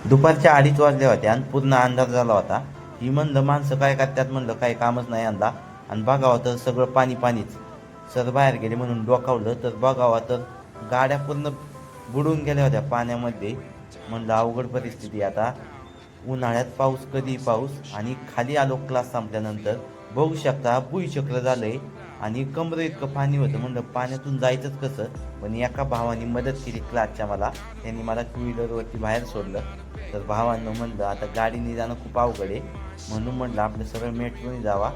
दुपारच्या 2:30 वाजल्या होत्या आणि पूर्ण अंधार झाला होता. ही म्हणलं माणसं काय करतात, म्हणलं काही कामच नाही यंदा. आणि बघावं तर सगळं पाणी पाणीच. सर बाहेर गेले म्हणून डोकावलं तर बघावं तर गाड्या पूर्ण बुडून गेल्या होत्या पाण्यामध्ये. म्हणलं अवघड परिस्थिती आता. उन्हाळ्यात पाऊस कधी पाऊस. आणि खाली आलो क्लास संपल्यानंतर. बघू शकता भुईचक्र झालंय आणि कमरे इतकं पाणी होतं. म्हणलं पाण्यातून जायचंच कसं. पण एका भावाने मदत केली क्लासच्या मला. त्यांनी मला टू व्हीलरवरती बाहेर सोडलं. तर भावांना म्हणलं आता गाडीने जाणं खूप अवघड आहे, म्हणून म्हणलं आपलं सरळ मेट्रोने जावा.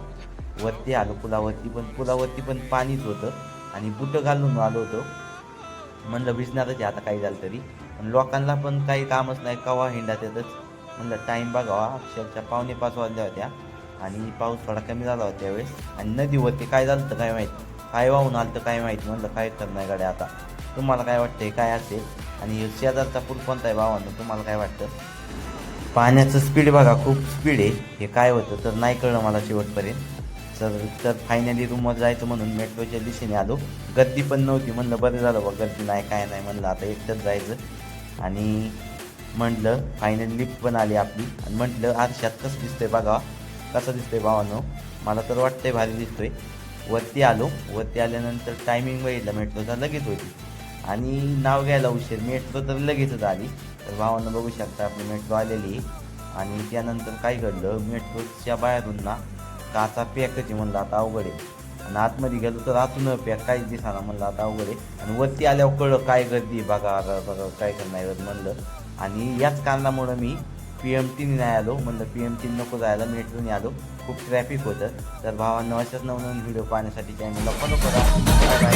वरती आलो पुलावरती पण पाणीच होतं आणि बुटं घालून आलो होतो. म्हणलं भिजणारच आहे आता काही झालं तरी. पण लोकांना पण काही कामच नाही, कवा हिंडात येतच. म्हणलं टाईम बघावा. अक्षरशः 4:45 वाजल्या होत्या आणि पाऊस थोडा कमी झाला होता त्यावेळेस. आणि नदीवरती काय झालं तर काय माहीत, काय वाहून आलं तर काय माहीत. म्हणलं काय करणार गाड्या आता. तुम्हाला काय वाटतंय काय असेल. आणि शेजारचा पूल कोणता आहे भावांनो, तुम्हाला काय वाटतं. पाण्याचं स्पीड बघा, खूप स्पीड आहे. हे काय होतं तर नाही कळलं मला शेवटपर्यंत. तर फायनली रूमवर जायचं म्हणून मेट्रोच्या दिशेने आलो. गर्दी पण नव्हती. म्हणलं बरं झालं बघ, गर्दी नाही काय नाही. म्हणलं आता एकटंच जायचं. आणि म्हटलं फायनली लिफ्ट पण आली आपली. आणि म्हटलं आरशात कसं दिसतंय बघा, कसं दिसतंय भावांनो. मला तर वाटतंय भारी दिसतोय. वरती आलो. वरती आल्यानंतर टायमिंग बघितलं मेट्रोचा, लगेच होती. आणि नाव घ्यायला उशीर, मेट्रो तर लगेचच आली. तर भावांना बघू शकता आपली मेट्रो आलेली. आणि त्यानंतर काय घडलं, मेट्रोच्या बाहेरून ना काचा पॅकच आहे. म्हणलं आता अवघड आहे. आणि आतमध्ये गेलो तर आतून पॅक काहीच दिसाना. म्हणलं आता अवघड आहे. आणि वरती आल्यावर कळलं काय गर्दी बघा बघा काय करणार म्हणलं. आणि याच कारणामुळं मी PMTने नाही आलो. म्हणलं PMT नको जायला, मेट्रोने आलो. खूप ट्रॅफिक होतं. तर भावांना अशाच नवनवीन व्हिडिओ पाहण्यासाठी चॅनलला फॉलो करा. Bye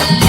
bye.